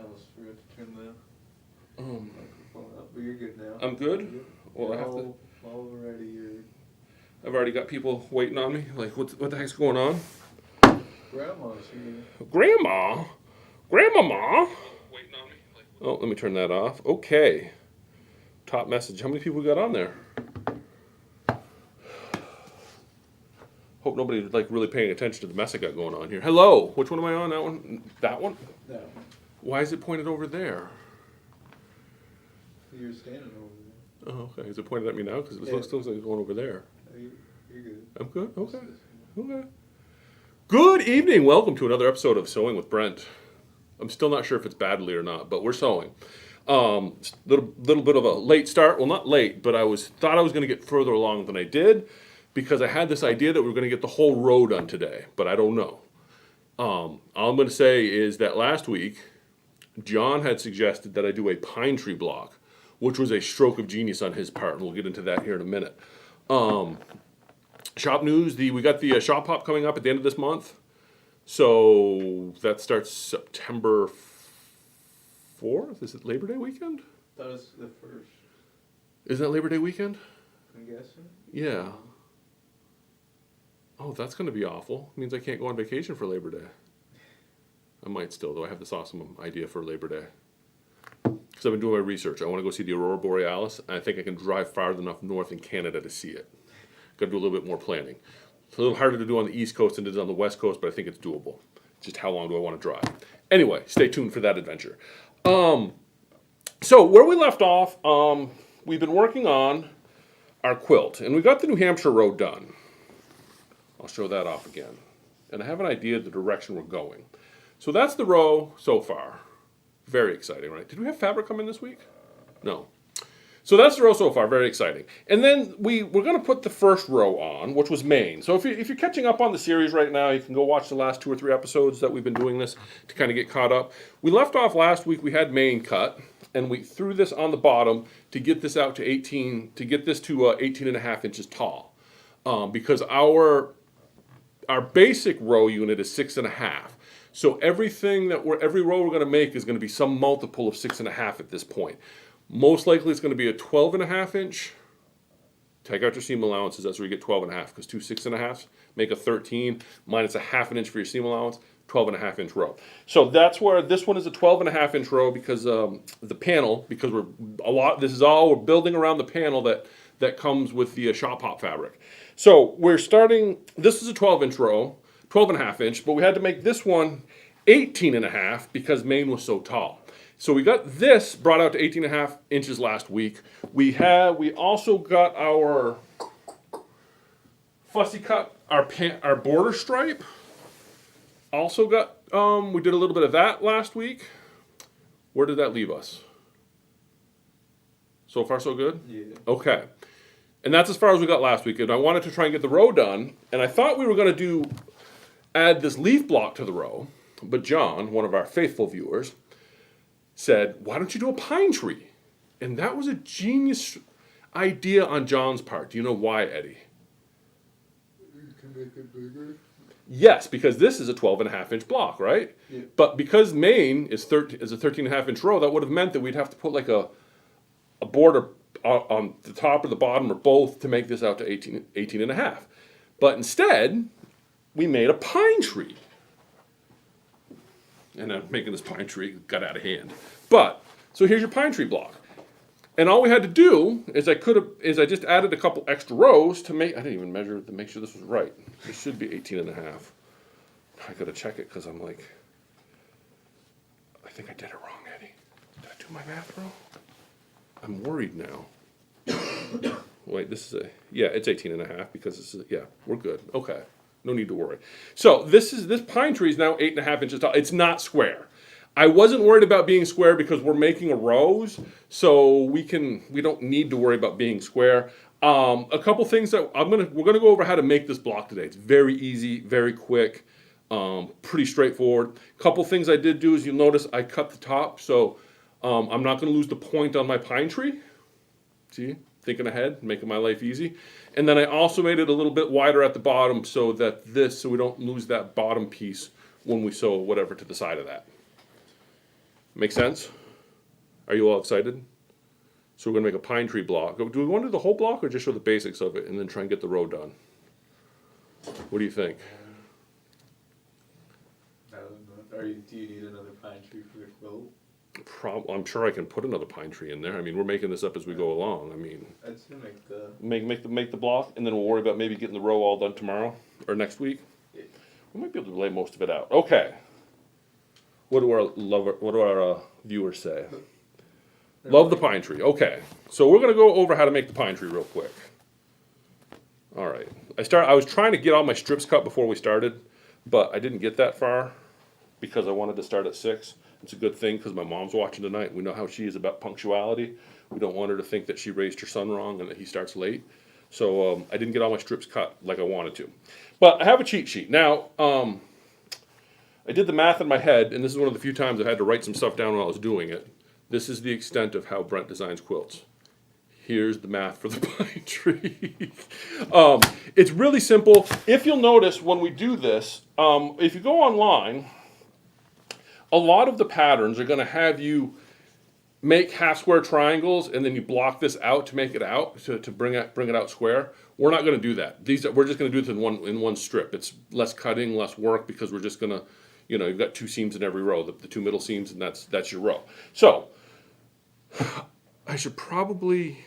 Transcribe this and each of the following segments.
almost forgot to turn the microphone up, but you're good now. I'm good? Well, I have to. Already here. I've already got people waiting on me. Like, what the heck's going on? Grandma's here. Grandma? Grandmama? Waiting on me. Like, oh, let me turn that off. Okay. Top message. How many people got on there? Hope nobody's like really paying attention to the mess I got going on here. Hello. Which one am I on? That one? That one? No. Why is it pointed over there? You're standing over there. Oh, okay. Is it pointed at me now? Because it looks like it's going over there. You're good. I'm good? Okay. Okay. Good evening. Welcome to another episode of Sewing with Brent. I'm still not sure if it's badly or not, but we're sewing. Little bit of a late start. Well, not late, but thought I was going to get further along than I did because I had this idea that we were going to get the whole row done today, but I don't know. All I'm going to say is that last week, John had suggested that I do a pine tree block, which was a stroke of genius on his part, and we'll get into that here in a minute. Shop news, we got the shop hop coming up at the end of this month. So that starts September 4th. Is it Labor Day weekend? That was the first. Is that Labor Day weekend? I'm guessing. Yeah. Oh, that's going to be awful. Means I can't go on vacation for Labor Day. I might still, though. I have this awesome idea for Labor Day. Because I've been doing my research. I want to go see the Aurora Borealis, and I think I can drive far enough north in Canada to see it. Got to do a little bit more planning. It's a little harder to do on the East Coast than it is on the West Coast, but I think it's doable. Just how long do I want to drive? Anyway, stay tuned for that adventure. So where we left off, we've been working on our quilt, and we got the New Hampshire row done. I'll show that off again. And I have an idea of the direction we're going. So that's the row so far. Very exciting, right? Did we have fabric come in this week? No. So that's the row so far, very exciting. And then we're going to put the first row on, which was Maine. So if you're catching up on the series right now, you can go watch the last 2 or 3 episodes that we've been doing this to kind of get caught up. We left off last week, we had Maine cut, and we threw this on the bottom to get this out to 18, to get this to 18 and a half inches tall. Because our basic row unit is 6.5. So every row we're going to make is going to be some multiple of 6.5 at this point. Most likely it's going to be a 12.5 inch. Take out your seam allowances, that's where you get 12.5, because 2 6.5s make a 13, minus a half an inch for your seam allowance, 12.5 inch row. So that's where this one is a 12.5 inch row because the panel, because we're building around the panel that comes with the shop hop fabric. So we're starting, this is a 12 inch row, 12.5 inch, but we had to make this one 18.5 because Maine was so tall. So we got this brought out to 18.5 inches last week. We also got our fussy cut, our border stripe. Also got, we did a little bit of that last week. Where did that leave us? So far so good? Yeah. Okay. And that's as far as we got last week. And I wanted to try and get the row done. And I thought we were going to add this leaf block to the row. But John, one of our faithful viewers, said, why don't you do a pine tree? And that was a genius idea on John's part. Do you know why, Eddie? You can make it bigger. Yes, because this is a 12.5 inch block, right? Yeah. But because Maine is a 13.5 inch row, that would have meant that we'd have to put like a border on the top or the bottom or both to make this out to 18.5. But instead, we made a pine tree. And making this pine tree got out of hand. But, so here's your pine tree block. And all we had to do is I just added a couple extra rows to make, I didn't even measure to make sure this was right. This should be 18.5. I gotta check it because I'm like, I think I did it wrong, Eddie. Did I do my math wrong? I'm worried now. Wait, it's 18.5 because we're good. Okay. No need to worry. So this pine tree is now 8.5 inches tall. It's not square. I wasn't worried about being square because we're making a rose, so we don't need to worry about being square. A couple things that we're gonna go over how to make this block today. It's very easy, very quick, pretty straightforward. Couple things I did do is you'll notice I cut the top, so I'm not gonna lose the point on my pine tree. See? Thinking ahead, making my life easy. And then I also made it a little bit wider at the bottom so we don't lose that bottom piece when we sew whatever to the side of that. Make sense? Are you all excited? So we're gonna make a pine tree block. Do we want to do the whole block or just show the basics of it and then try and get the row done? What do you think? I don't know. Do you need another pine tree for the quilt? I'm sure I can put another pine tree in there. I mean, we're making this up as we go along. I mean, I'd say make the. make the block, and then we'll worry about maybe getting the row all done tomorrow or next week. Yeah. We might be able to lay most of it out. Okay. What do our viewers say? Love the pine tree. Okay, so we're gonna go over how to make the pine tree real quick. All right. I was trying to get all my strips cut before we started, but I didn't get that far because I wanted to start at 6. It's a good thing because my mom's watching tonight. We know how she is about punctuality. We don't want her to think that she raised her son wrong and that he starts late. So I didn't get all my strips cut like I wanted to. But I have a cheat sheet. Now, I did the math in my head, and this is one of the few times I had to write some stuff down when I was doing it. This is the extent of how Brent designs quilts. Here's the math for the pine tree. It's really simple. If you'll notice when we do this, if you go online, a lot of the patterns are going to have you make half square triangles and then you block this out to make it out, to bring it out square. We're not going to do that. We're just going to do this in one strip. It's less cutting, less work because we're just going to, you've got 2 seams in every row, the 2 middle seams, and that's your row. So I should probably,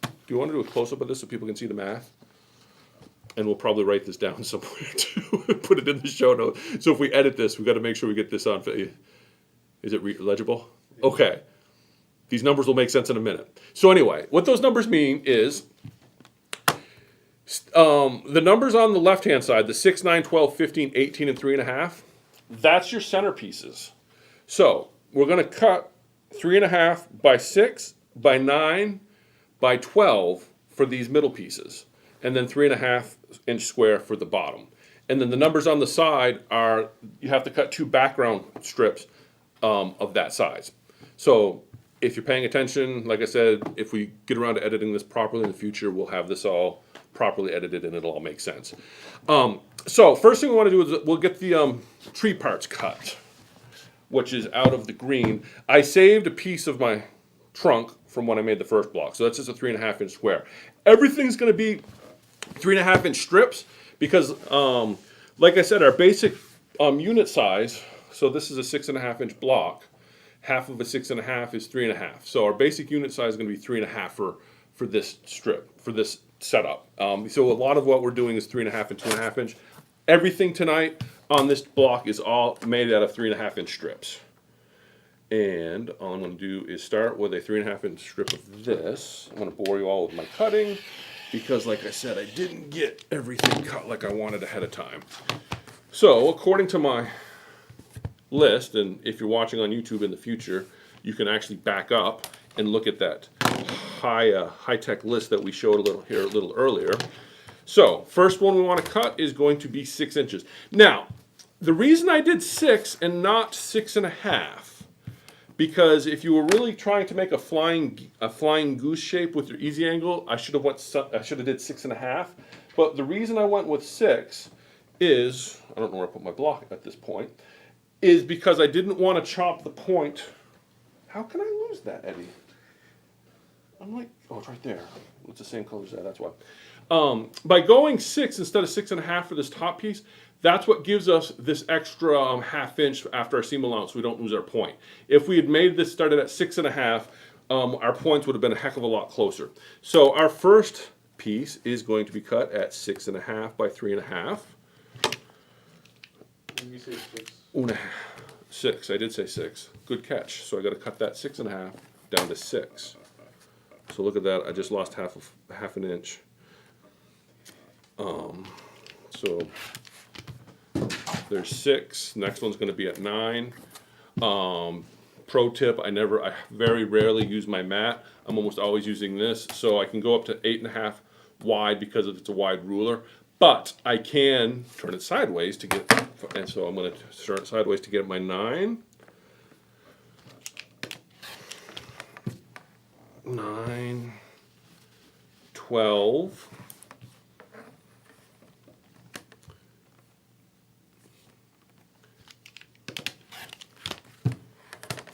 do you want to do a close-up of this so people can see the math? And we'll probably write this down somewhere too, put it in the show notes. So if we edit this, we've got to make sure we get this on. Is it legible? Okay. These numbers will make sense in a minute. So anyway, what those numbers mean is the numbers on the left-hand side, the 6, 9, 12, 15, 18, and 3.5, that's your centerpieces. So we're going to cut 3.5 by 6 by 9 by 12 for these middle pieces, and then 3.5 inch square for the bottom. And then the numbers on the side are, you have to cut 2 background strips of that size. So if you're paying attention, like I said, if we get around to editing this properly in the future, we'll have this all properly edited and it'll all make sense. So first thing we want to do is we'll get the tree parts cut, which is out of the green. I saved a piece of my trunk from when I made the first block. So that's just a 3.5 inch square. Everything's going to be 3.5 inch strips because, like I said, our basic unit size, so this is a 6.5 inch block. Half of a 6.5 is 3.5. So our basic unit size is going to be 3.5 for this strip, for this setup. So a lot of what we're doing is 3.5 and 2.5 inch. Everything tonight on this block is all made out of 3.5 inch strips. And all I'm going to do is start with a 3.5 inch strip of this. I'm going to bore you all with my cutting because, like I said, I didn't get everything cut like I wanted ahead of time. So according to my list, and if you're watching on YouTube in the future, you can actually back up and look at that high-tech list that we showed a little earlier. So first one we want to cut is going to be 6 inches. Now, the reason I did 6 and not 6.5, because if you were really trying to make a flying goose shape with your easy angle, I should have did 6.5. But the reason I went with 6 is, I don't know where I put my block at this point, is because I didn't want to chop the point. How can I lose that, Eddie? I'm like, oh, it's right there. It's the same color as that, that's why. By going 6 instead of 6.5 for this top piece, that's what gives us this extra 1/2 inch after our seam allowance so we don't lose our point. If we had made this started at 6.5, our points would have been a heck of a lot closer. So our first piece is going to be cut at 6.5 by 3.5. When you say 6. 6, I did say 6. Good catch. So I got to cut that 6.5 down to 6. So look at that. I just lost half an inch. So there's 6. Next one's going to be at 9. Pro tip: I very rarely use my mat. I'm almost always using this, so I can go up to 8.5 wide because it's a wide ruler. But I can turn it sideways to get, and so I'm going to turn it sideways to get my 9. 9, 12,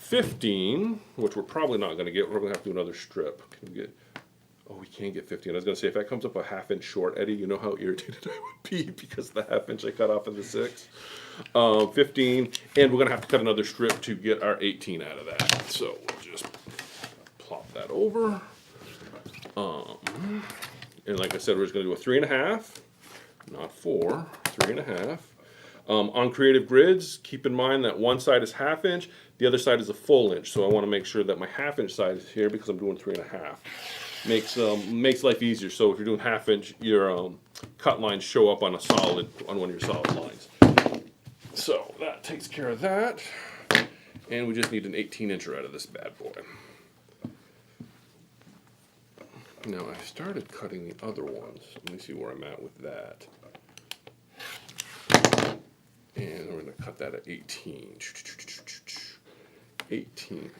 15, which we're probably not going to get. We're going to have to do another strip. Can we get? Oh, we can get 15. I was going to say, if that comes up a half-inch short, Eddie, you know how irritated I would be because of the half-inch I cut off of the 6. 15, and we're going to have to cut another strip to get our 18 out of that. So we'll just plop that over. And like I said, we're just going to do a 3.5, not 4, 3.5. On creative grids, keep in mind that one side is half-inch, the other side is a full inch. So I want to make sure that my half-inch side is here because I'm doing 3.5. Makes life easier. So if you're doing half-inch, your cut lines show up on one of your solid lines. So that takes care of that, and we just need an 18-incher out of this bad boy. Now I started cutting the other ones. Let me see where I'm at with that. And we're going to cut that at 18. 18.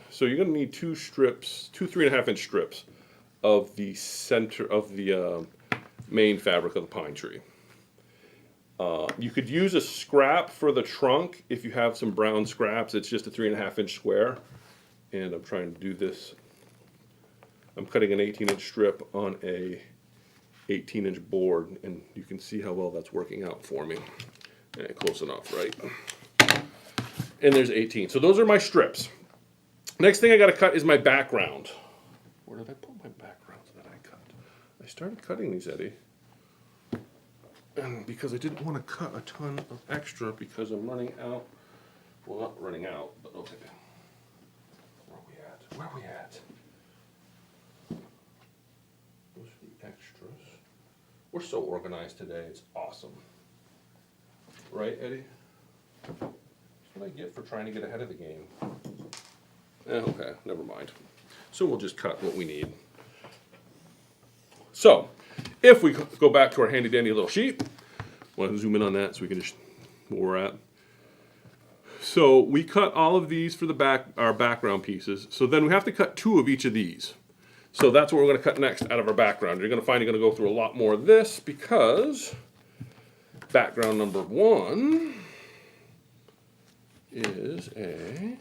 So you're going to need 2 strips, 2 3.5-inch strips of the center of the main fabric of the pine tree. You could use a scrap for the trunk if you have some brown scraps. It's just a 3.5-inch square. And I'm trying to do this. I'm cutting an 18-inch strip on a 18-inch board, and you can see how well that's working out for me. Close enough, right? And there's 18. So those are my strips. Next thing I got to cut is my background. Where did I put my backgrounds that I cut? I started cutting these, Eddie. And because I didn't want to cut a ton of extra because I'm running out. Well, not running out, but okay. Where are we at? Where are we at? Those are the extras. We're so organized today. It's awesome. Right, Eddie? That's what I get for trying to get ahead of the game. Okay, never mind. So we'll just cut what we need. So, if we go back to our handy dandy little sheet, I want to zoom in on that so we can just where we're at. So we cut all of these for our background pieces. So then we have to cut 2 of each of these. So that's what we're going to cut next out of our background. You're going to find you're going to go through a lot more of this because background number 1 is a...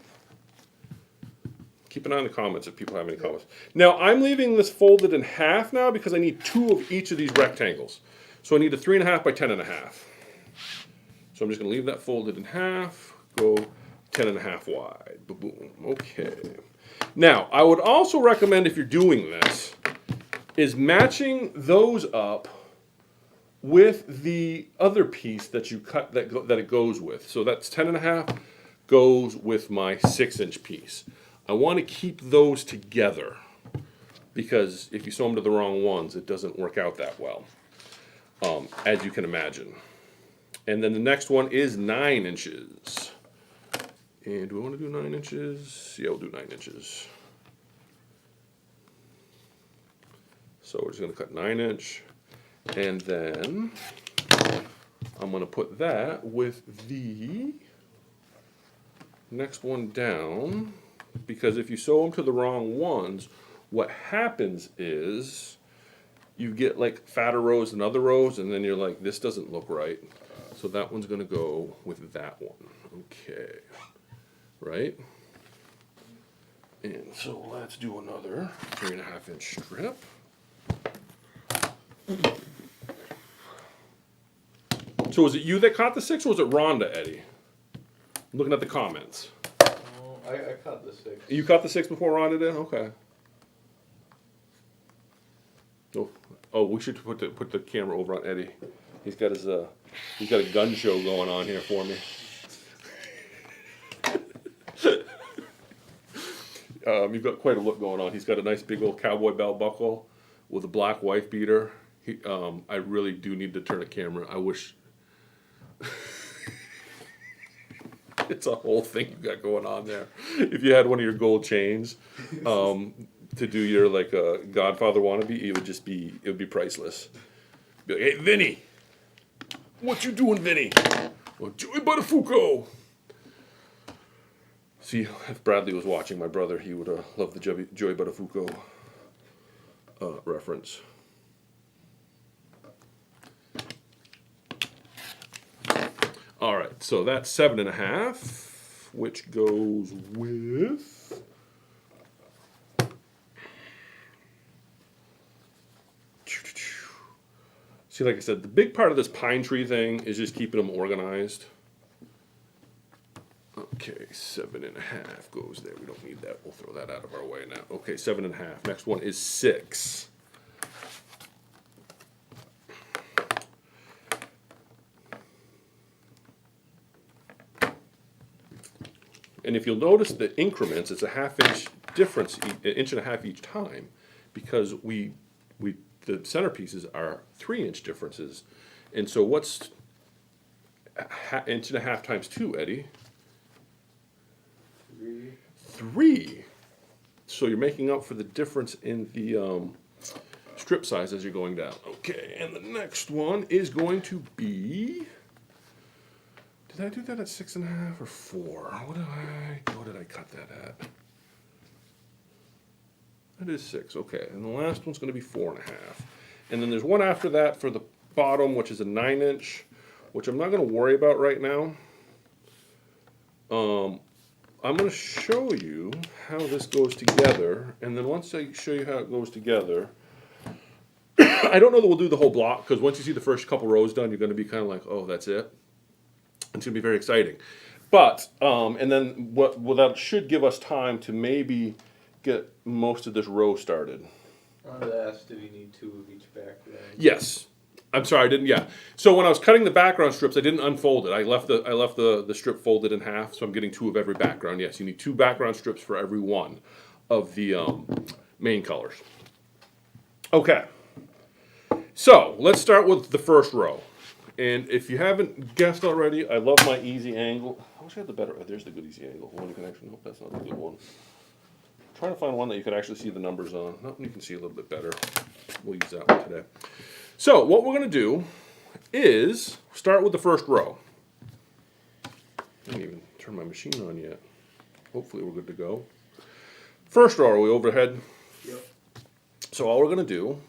Keep an eye on the comments if people have any comments. Now, I'm leaving this folded in half now because I need 2 of each of these rectangles. So I need a 3.5 by 10.5. So I'm just going to leave that folded in half, go 10.5 wide. Boom. Okay. Now, I would also recommend if you're doing this, is matching those up with the other piece that you cut that it goes with. So that's 10.5 goes with my 6-inch piece. I want to keep those together because if you sew them to the wrong ones, it doesn't work out that well, as you can imagine. And then the next one is 9 inches. And do we want to do 9 inches? Yeah, we'll do 9 inches. So we're just going to cut 9-inch. And then I'm going to put that with the next one down. Because if you sew them to the wrong ones, what happens is you get like fatter rows and other rows, and then you're like, this doesn't look right. So that one's going to go with that one. Okay. Right? And so let's do another 3.5-inch strip. So was it you that caught the 6 or was it Rhonda, Eddie? I'm looking at the comments. I cut the 6. You caught the 6 before Rhonda did? Okay. Oh, we should put the camera over on Eddie. He's got a gun show going on here for me. You've got quite a look going on. He's got a nice big old cowboy belt buckle with a black wife beater. I really do need to turn a camera. I wish. It's a whole thing you got going on there. If you had one of your gold chains to do your like Godfather wannabe, it would be priceless. Be like, hey, Vinny, what you doing, Vinny? Well, Joey Buttafuoco. See, if Bradley was watching, my brother, he would love the Joey Buttafuoco reference. All right, so that's 7.5. which goes with see, like I said, the big part of this pine tree thing is just keeping them organized. Okay, 7.5 goes there. We don't need that. We'll throw that out of our way now. Okay, 7.5. Next one is 6. And if you'll notice the increments, it's a ½ inch difference, an inch and a half each time, because the centerpieces are 3-inch differences. And so what's inch and a half times 2, Eddie? 3. So you're making up for the difference in the strip size as you're going down. Okay, and the next one is going to be. Did I do that at 6.5 or 4? What did I cut that at? That is 6. Okay, and the last one's going to be 4.5. And then there's one after that for the bottom, which is a 9-inch, which I'm not going to worry about right now. I'm going to show you how this goes together, and then once I show you how it goes together, I don't know that we'll do the whole block, because once you see the first couple rows done, you're going to be kind of like, oh, that's it. It's going to be very exciting. But, and then that should give us time to maybe get most of this row started. I wanted to ask, do we need 2 of each background? Yes. I'm sorry, I didn't. Yeah. So when I was cutting the background strips, I didn't unfold it. I left the strip folded in half, so I'm getting 2 of every background. Yes, you need 2 background strips for every one of the main colors. Okay. So let's start with the first row. And if you haven't guessed already, I love my easy angle. I wish I had the better. There's the good easy angle. One you can actually. Nope, that's not the good one. I'm trying to find one that you can actually see the numbers on. No, you can see a little bit better. We'll use that one today. So what we're going to do is start with the first row. I didn't even turn my machine on yet. Hopefully we're good to go. First row, are we overhead? Yep. So all we're going to do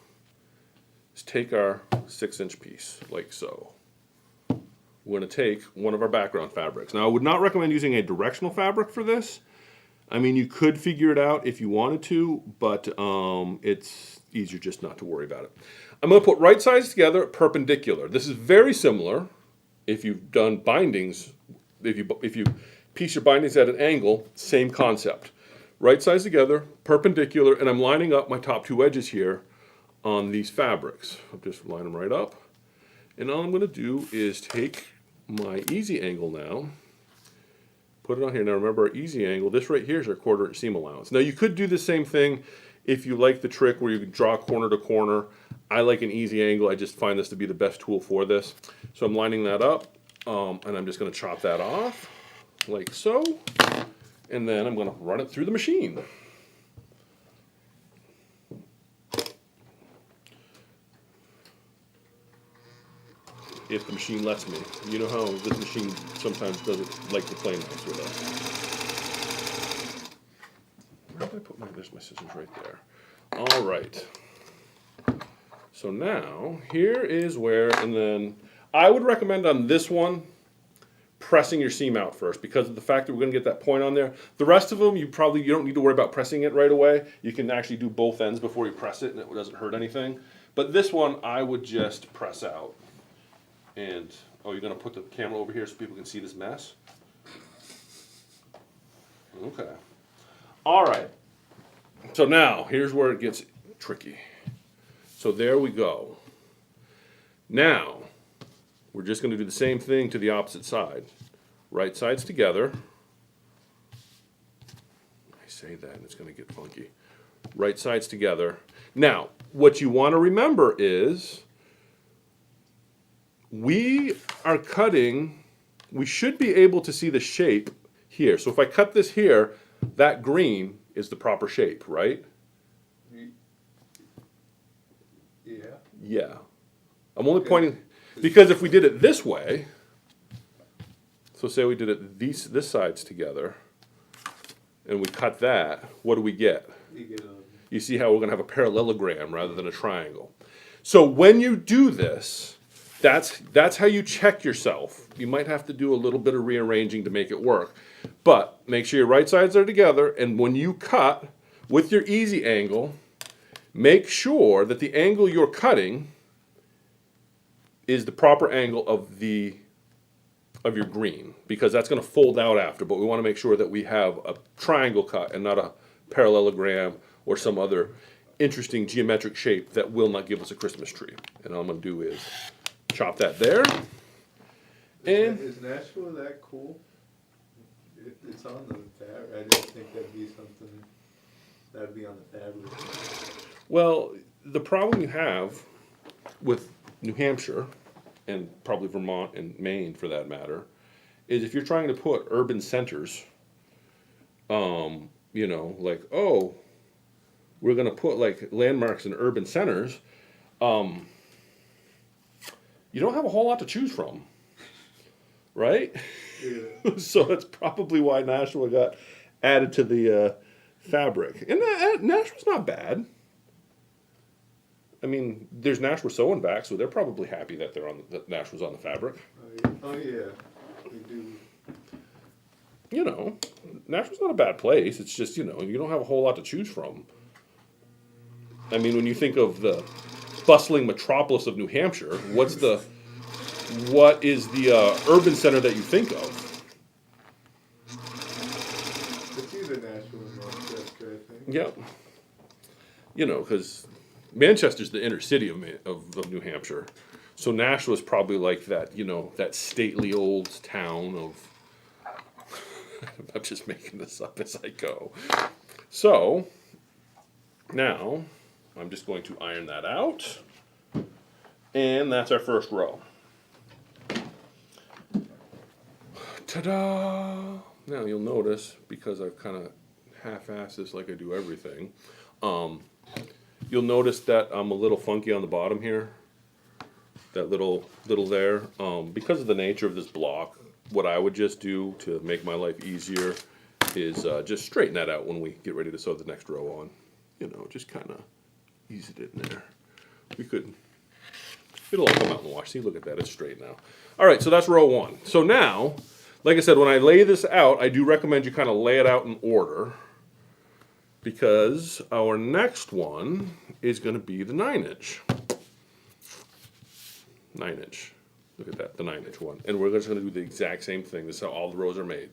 is take our 6-inch piece, like so. We're going to take one of our background fabrics. Now I would not recommend using a directional fabric for this. I mean, you could figure it out if you wanted to, but it's easier just not to worry about it. I'm going to put right sides together perpendicular. This is very similar if you've done bindings. If you piece your bindings at an angle, same concept. Right sides together, perpendicular, and I'm lining up my top 2 edges here on these fabrics. I'll just line them right up. And all I'm going to do is take my easy angle now, put it on here. Now remember our easy angle, this right here is our 1/4 inch seam allowance. Now you could do the same thing if you like the trick where you can draw corner to corner. I like an easy angle. I just find this to be the best tool for this. So I'm lining that up, and I'm just going to chop that off like so. And then I'm going to run it through the machine. If the machine lets me. You know how this machine sometimes doesn't like to play nice with us. Where did I put there's my scissors right there. All right. So now, here is where, and then I would recommend on this one, pressing your seam out first, because of the fact that we're going to get that point on there. The rest of them, you don't need to worry about pressing it right away. You can actually do both ends before you press it, and it doesn't hurt anything. But this one, I would just press out. And, oh, you're going to put the camera over here so people can see this mess? Okay. All right. So now, here's where it gets tricky. So there we go. Now, we're just going to do the same thing to the opposite side. Right sides together. I say that and it's going to get funky. Right sides together. Now, what you want to remember is we are cutting, we should be able to see the shape here. So if I cut this here, that green is the proper shape, right? Yeah. Yeah. I'm only pointing, because if we did it this way, so say we did it this sides together, and we cut that, what do we get? You see how we're going to have a parallelogram rather than a triangle. So when you do this, That's how you check yourself. You might have to do a little bit of rearranging to make it work. But make sure your right sides are together, and when you cut with your easy angle, make sure that the angle you're cutting is the proper angle of your green, because that's going to fold out after, but we want to make sure that we have a triangle cut and not a parallelogram or some other interesting geometric shape that will not give us a Christmas tree. And all I'm going to do is chop that there. And is Nashville that cool? It's on the fabric. I didn't think that'd be something that'd be on the fabric. well, the problem you have with New Hampshire, and probably Vermont and Maine for that matter, is if you're trying to put urban centers, like, oh, we're going to put like landmarks in urban centers, you don't have a whole lot to choose from, right? Yeah. So that's probably why Nashua got added to the fabric. And Nashua's not bad. I mean, there's Nashua sewing back, so they're probably happy that that Nashua's on the fabric. Oh yeah, we do. Nashua's not a bad place. It's just, you don't have a whole lot to choose from. I mean, when you think of the bustling metropolis of New Hampshire, what is the urban center that you think of? It's either Nashville or Manchester, I think. Yep. Because Manchester's the inner city of New Hampshire. So Nashua's probably like that, that stately old town of... I'm just making this up as I go. So, now, I'm just going to iron that out. And that's our first row. Ta-da! Now you'll notice, because I've kind of half-assed this like I do everything, you'll notice that I'm a little funky on the bottom here. That little there. Because of the nature of this block, what I would just do to make my life easier is just straighten that out when we get ready to sew the next row on. Just kind of ease it in there. It'll all come out in the wash. See, look at that, it's straight now. All right, so that's row one. So now, like I said, when I lay this out, I do recommend you kind of lay it out in order, because our next one is going to be the 9-inch. 9-inch. Look at that, the 9-inch one. And we're just going to do the exact same thing. This is how all the rows are made.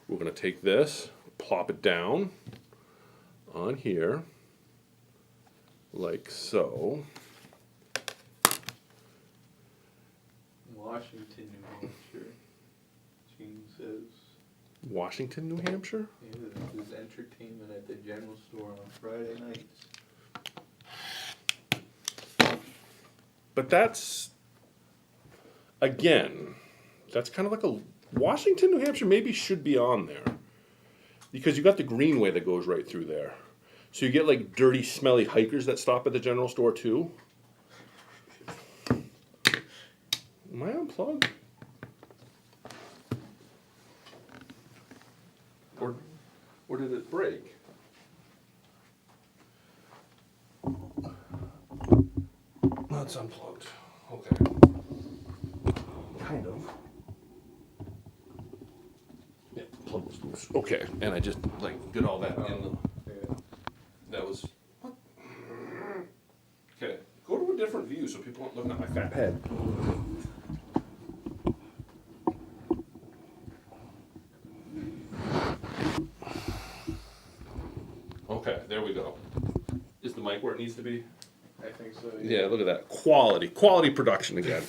We're going to take this, plop it down on here, like so. Washington, New Hampshire. Gene says. Washington, New Hampshire? Yeah, there's entertainment at the general store on Friday nights. But that's, again, that's kind of like a... Washington, New Hampshire maybe should be on there. Because you got the greenway that goes right through there. So you get like dirty, smelly hikers that stop at the general store too. Am I unplugged? Or did it break? No, it's unplugged. Okay. Kind of. Yeah, plug was loose. Okay, and I just get all that in the... Yeah. That was... What? Okay, go to a different view so people aren't looking at my fat head. Okay, there we go. Is the mic where it needs to be? I think so. Yeah, look at that. Quality production again.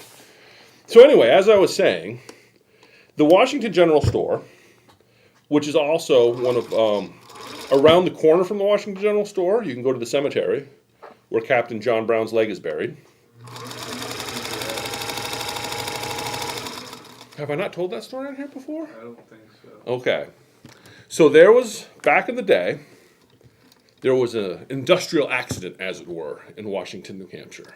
So anyway, as I was saying, the Washington General Store, which is also one of, around the corner from the Washington General Store, you can go to the cemetery where Captain John Brown's leg is buried. Have I not told that story on here before? I don't think so. Okay. So there was, back in the day, there was an industrial accident, as it were, in Washington, New Hampshire.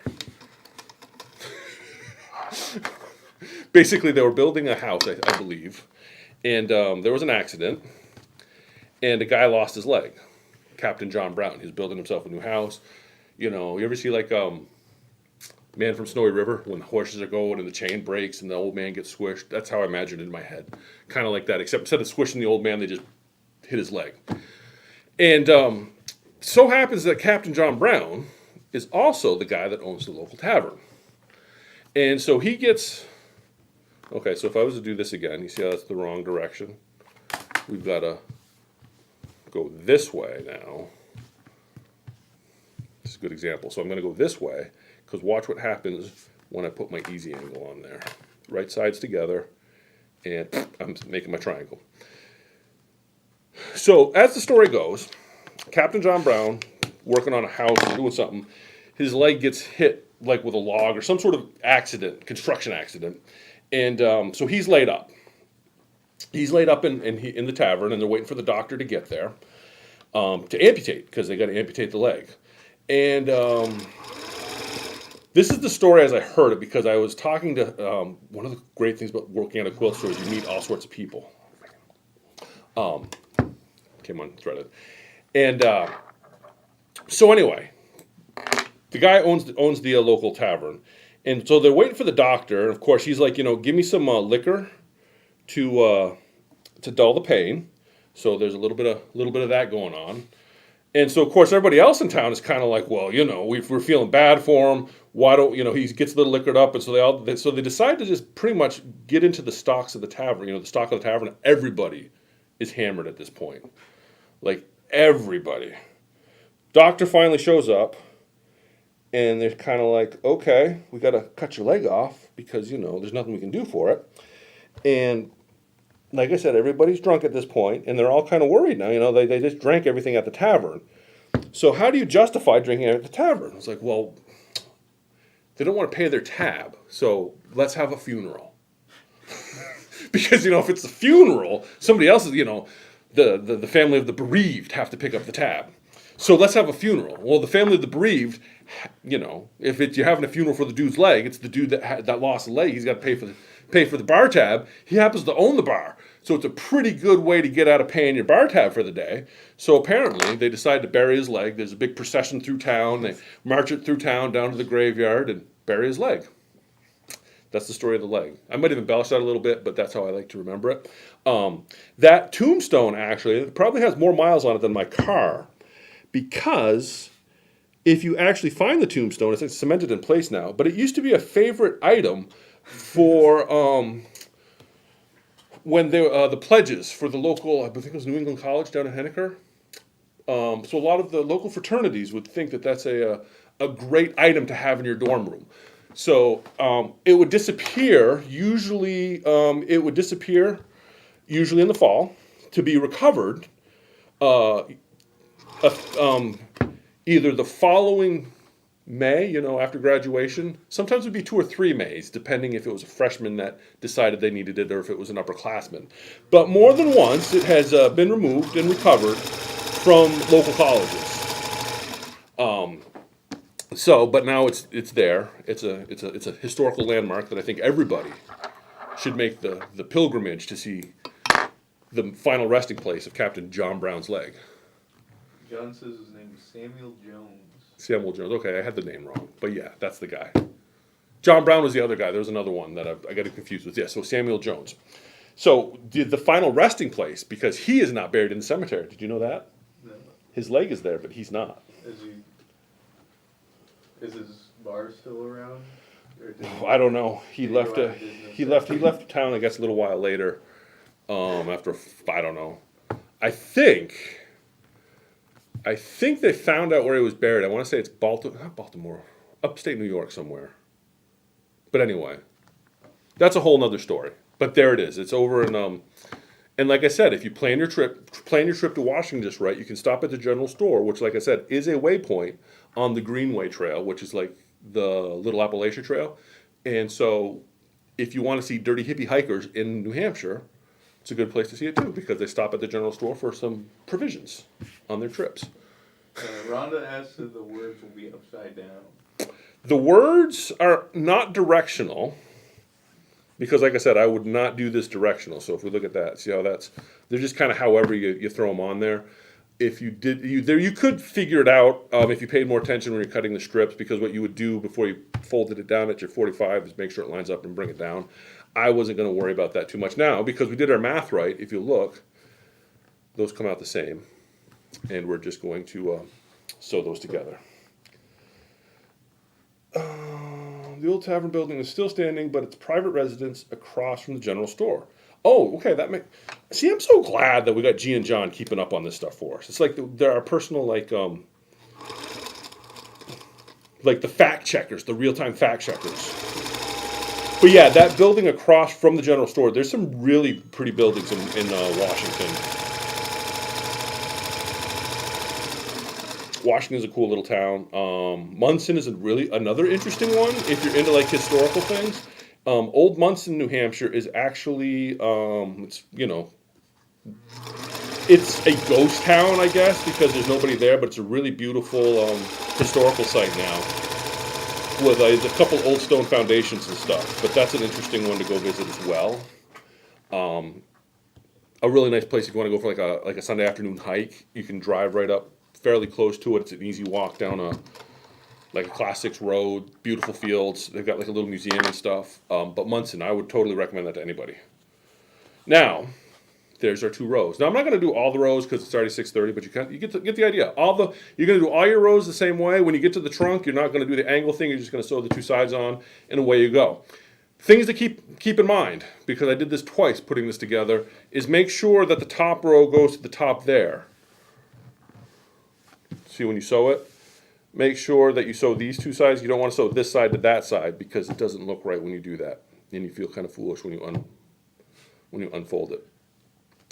Basically, they were building a house, I believe, and there was an accident, and a guy lost his leg. Captain John Brown. He was building himself a new house. You ever see Man from Snowy River, when the horses are going and the chain breaks and the old man gets squished. That's how I imagined it in my head. Kind of like that, except instead of squishing the old man, they just hit his leg. And so happens that Captain John Brown is also the guy that owns the local tavern. And so he gets, okay, so if I was to do this again, you see how that's the wrong direction? We've got to go this way now. This is a good example. So I'm going to go this way, because watch what happens when I put my easy angle on there. Right sides together, and I'm making my triangle. So as the story goes, Captain John Brown, working on a house or doing something, his leg gets hit like with a log or some sort of accident, construction accident, and so he's laid up. He's laid up in the tavern, and they're waiting for the doctor to get there to amputate, because they got to amputate the leg. And this is the story as I heard it, because I was talking to one of the great things about working at a quilt store is you meet all sorts of people. Came on threaded. And so anyway, the guy owns the local tavern, and so they're waiting for the doctor. And of course, he's like, give me some liquor to dull the pain. So there's a little bit of that going on. And so of course everybody else in town is kind of like, well, we're feeling bad for him. Why don't he gets a little liquored up, and so they decide to just pretty much get into the stocks of the tavern. The stock of the tavern. Everybody is hammered at this point, like everybody. Doctor finally shows up, and they're kind of like, okay, we got to cut your leg off because there's nothing we can do for it. And like I said, everybody's drunk at this point, and they're all kind of worried now. They just drank everything at the tavern. So how do you justify drinking at the tavern? It's like, well, they don't want to pay their tab, so let's have a funeral. Because if it's a funeral, somebody else is, the family of the bereaved have to pick up the tab. So let's have a funeral. Well, the family of the bereaved, if you're having a funeral for the dude's leg, it's the dude that lost the leg. He's got to pay for the bar tab. He happens to own the bar. So it's a pretty good way to get out of paying your bar tab for the day. So apparently they decided to bury his leg. There's a big procession through town. They march it through town down to the graveyard and bury his leg. That's the story of the leg. I might have embellished that a little bit, but that's how I like to remember it. That tombstone actually probably has more miles on it than my car, because if you actually find the tombstone, it's cemented in place now, but it used to be a favorite item for when the pledges for the local, I think it was New England College down in Henniker. So a lot of the local fraternities would think that that's a great item to have in your dorm room. So it would disappear. Usually, usually in the fall, to be recovered either the following May, after graduation. Sometimes it would be 2 or 3 Mays, depending if it was a freshman that decided they needed it or if it was an upperclassman. But more than once, it has been removed and recovered from local colleges. But now it's there. It's a historical landmark that I think everybody should make the pilgrimage to see the final resting place of Captain John Brown's leg. John says his name is Samuel Jones. Samuel Jones. Okay, I had the name wrong, but yeah, that's the guy. John Brown was the other guy. There was another one that I got it confused with. Yeah, so Samuel Jones. So the final resting place, because he is not buried in the cemetery. Did you know that? No. His leg is there, but he's not. Is his bar still around? I don't know. He left town, I guess, a little while later. After, I don't know. I think they found out where he was buried. I want to say it's not Baltimore, upstate New York somewhere. But anyway, that's a whole nother story. But there it is. It's over in and like I said, if you plan your trip to Washington just right, you can stop at the general store, which, like I said, is a waypoint on the Greenway Trail, which is like the Little Appalachia Trail. And so, if you want to see dirty hippie hikers in New Hampshire, it's a good place to see it too, because they stop at the general store for some provisions on their trips. Rhonda asked if the words will be upside down. The words are not directional, because like I said, I would not do this directional. So if we look at that, see how they're just kind of however you throw them on there. if you did, you could figure it out if you paid more attention when you're cutting the strips, because what you would do before you folded it down at your 45 is make sure it lines up and bring it down. I wasn't going to worry about that too much now because we did our math right. If you look, those come out the same, and we're just going to sew those together. The old tavern building is still standing, but it's private residence across from the general store. Oh, okay. See, I'm so glad that we got G and John keeping up on this stuff for us. It's like there are personal like the fact checkers, the real time fact checkers. But yeah, that building across from the general store. There's some really pretty buildings in Washington. Washington's a cool little town. Munson is another interesting one if you're into like historical things. Old Munson, New Hampshire is actually it's a ghost town, I guess, because there's nobody there, but it's a really beautiful historical site now with a couple old stone foundations and stuff. But that's an interesting one to go visit as well. A really nice place if you want to go for like a Sunday afternoon hike. You can drive right up fairly close to it. It's an easy walk down a Class 6 road, beautiful fields. They've got like a little museum and stuff. But Munson, I would totally recommend that to anybody. Now, there's our 2 rows. Now, I'm not going to do all the rows because it's already 6:30, but you get the idea. You're going to do all your rows the same way. When you get to the trunk, you're not going to do the angle thing. You're just going to sew the 2 sides on, and away you go. Things to keep in mind, because I did this twice putting this together, is make sure that the top row goes to the top there. See when you sew it? Make sure that you sew these 2 sides. You don't want to sew this side to that side because it doesn't look right when you do that. And you feel kind of foolish when you unfold it.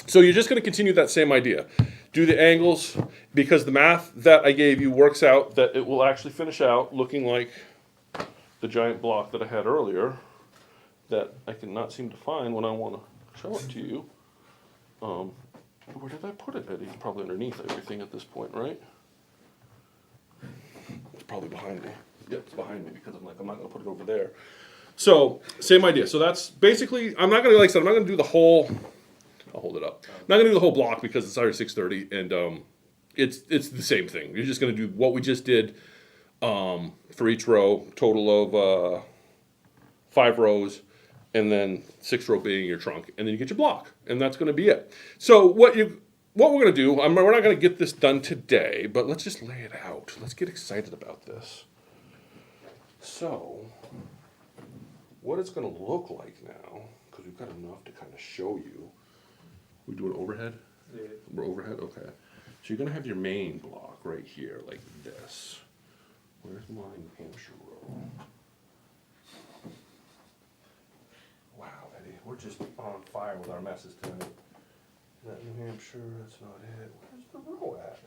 So you're just going to continue that same idea. Do the angles, because the math that I gave you works out that it will actually finish out looking like the giant block that I had earlier that I cannot seem to find when I want to show it to you. Where did I put it, Eddie? Probably underneath everything at this point, right? It's probably behind me. Yep, it's behind me because I'm not going to put it over there. So, same idea. So that's basically, I'm not going to do the whole, I'll hold it up. I'm not going to do the whole block because it's already 6:30 and it's the same thing. You're just going to do what we just did for each row, total of 5 rows, and then 6th row being your trunk, and then you get your block, and that's going to be it. So what we're going to do, we're not going to get this done today, but let's just lay it out. Let's get excited about this. So, what it's going to look like now, because we've got enough to kind of show you. We doing overhead? Yeah. We're overhead? Okay. So you're going to have your main block right here, like this. Where's my New Hampshire row? Wow, Eddie, we're just on fire with our messes tonight. That New Hampshire, that's not it. Where's the row at?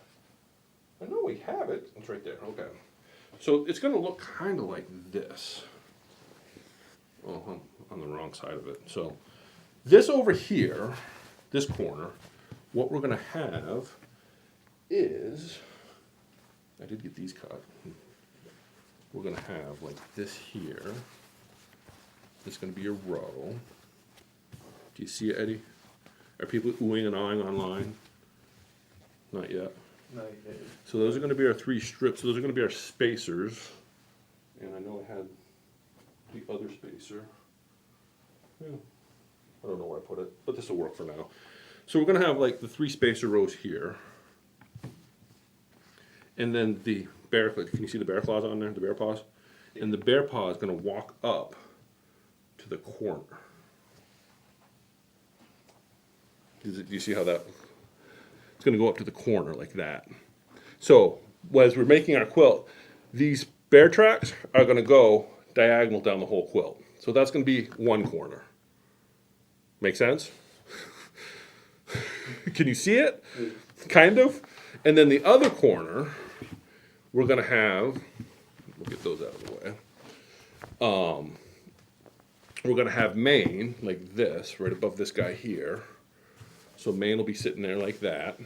I know we have it. It's right there. Okay. So it's going to look kind of like this. Oh, I'm on the wrong side of it. So this over here, this corner, what we're going to have is, I did get these cut. We're going to have like this here. It's going to be a row. Do you see it, Eddie? Are people oohing and ahhing online? Not yet. Not yet. So those are going to be our 3 strips. So those are going to be our spacers. And I know I had the other spacer. Yeah. I don't know where I put it, but this will work for now. So we're going to have like the 3 spacer rows here. And then the bear, can you see the bear claws on there, the bear paws? And the bear paw is going to walk up to the corner. Do you see how that, it's going to go up to the corner like that. So as we're making our quilt, these bear tracks are going to go diagonal down the whole quilt. So that's going to be one corner. Make sense? Can you see it? Kind of. And then the other corner, we're going to have, we'll get those out of the way. We're going to have Maine like this, right above this guy here. So Maine will be sitting there like that.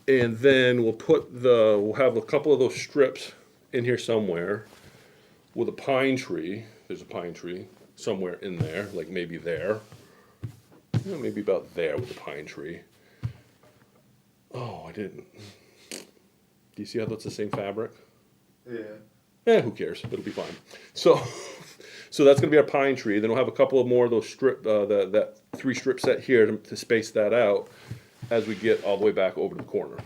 And then we'll have a couple of those strips in here somewhere with a pine tree. There's a pine tree somewhere in there, like maybe there. Maybe about there with the pine tree. Oh, I didn't. Do you see how that's the same fabric? Yeah. Who cares? It'll be fine. So, so that's going to be our pine tree. Then we'll have a couple of more of those that 3-strip set here to space that out as we get all the way back over to the corner.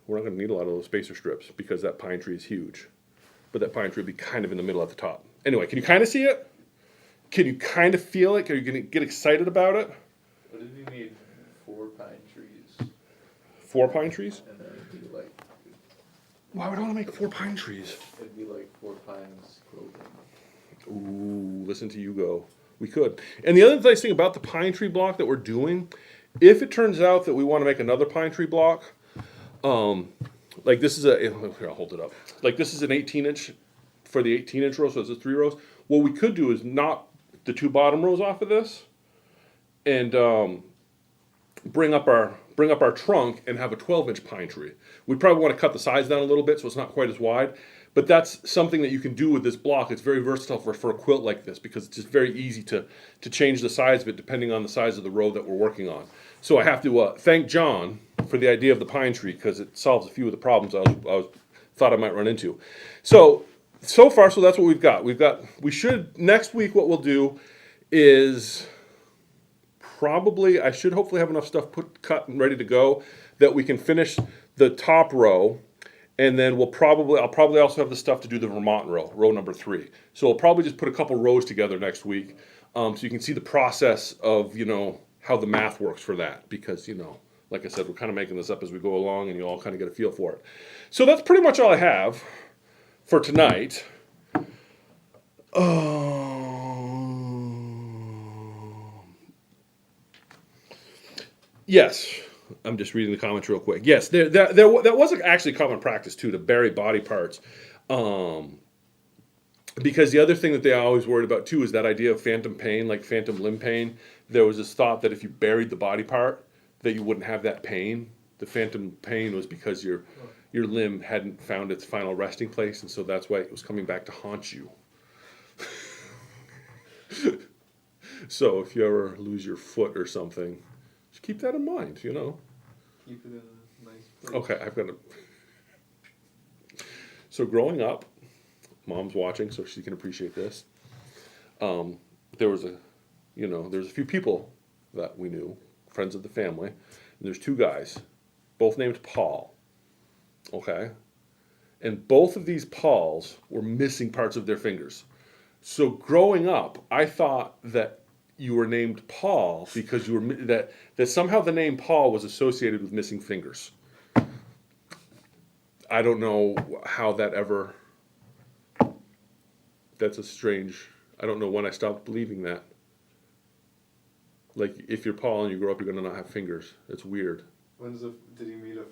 We're not going to need a lot of those spacer strips because that pine tree is huge. But that pine tree will be kind of in the middle at the top. Anyway, can you kind of see it? Can you kind of feel it? Are you going to get excited about it? What if you need 4 pine trees? 4 pine trees? And then it'd be like, Why would I want to make 4 pine trees? it'd be like 4 pines quilting. Ooh, listen to you go. We could. And the other nice thing about the pine tree block that we're doing, if it turns out that we want to make another pine tree block, like this is here, I'll hold it up. Like this is an 18-inch for the 18-inch row, so it's 3 rows. What we could do is knock the 2 bottom rows off of this and bring up our trunk and have a 12-inch pine tree. We'd probably want to cut the sides down a little bit so it's not quite as wide. But that's something that you can do with this block. It's very versatile for a quilt like this because it's just very easy to change the size of it depending on the size of the row that we're working on. So I have to thank John for the idea of the pine tree because it solves a few of the problems I thought I might run into. So far, so that's what we've got. We should, next week what we'll do is I should hopefully have enough stuff cut and ready to go that we can finish the top row. And then I'll probably also have the stuff to do the Vermont row number 3. So we'll probably just put a couple rows together next week, so you can see the process of how the math works for that. Because like I said, we're kind of making this up as we go along, and you all kind of get a feel for it. So that's pretty much all I have for tonight. Yes. I'm just reading the comments real quick. Yes, that was actually common practice too, to bury body parts. Because the other thing that they always worried about too is that idea of phantom pain, like phantom limb pain. There was this thought that if you buried the body part, that you wouldn't have that pain. The phantom pain was because your limb hadn't found its final resting place, and so that's why it was coming back to haunt you. So if you ever lose your foot or something, just keep that in mind, Keep it in a nice place. Okay, I've got to. So growing up, Mom's watching, so she can appreciate this. There was a few people that we knew, friends of the family, and there's 2 guys, both named Paul. Okay, and both of these Pauls were missing parts of their fingers. So growing up, I thought that you were named Paul because you were that somehow the name Paul was associated with missing fingers. I don't know how that ever. That's a strange. I don't know when I stopped believing that. Like if you're Paul and you grow up, you're gonna not have fingers. It's weird. Did he meet a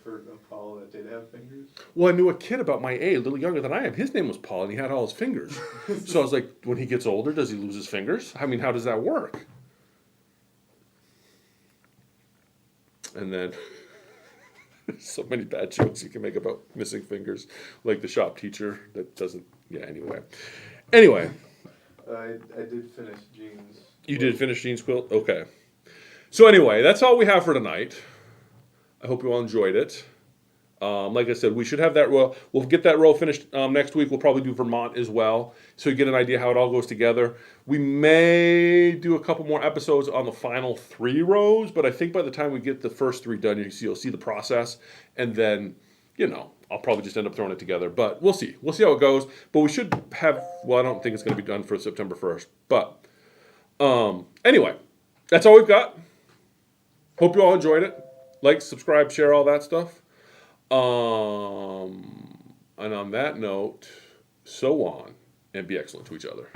Paul that did have fingers? Well, I knew a kid about my age, a little younger than I am. His name was Paul, and he had all his fingers. So I was like, when he gets older, does he lose his fingers? I mean, how does that work? And then, so many bad jokes you can make about missing fingers, like the shop teacher that doesn't. Yeah. Anyway. I did finish Jean's. You did finish Jean's quilt? Okay. So anyway, that's all we have for tonight. I hope you all enjoyed it. Like I said, we should have that row. We'll get that row finished next week. We'll probably do Vermont as well, so you get an idea how it all goes together. We may do a couple more episodes on the final 3 rows, but I think by the time we get the first 3 done, you'll see the process, and then, I'll probably just end up throwing it together. But we'll see. We'll see how it goes. But we should have. Well, I don't think it's going to be done for September 1st. But anyway, that's all we've got. Hope you all enjoyed it. Like, subscribe, share, all that stuff. And on that note, so on, and be excellent to each other.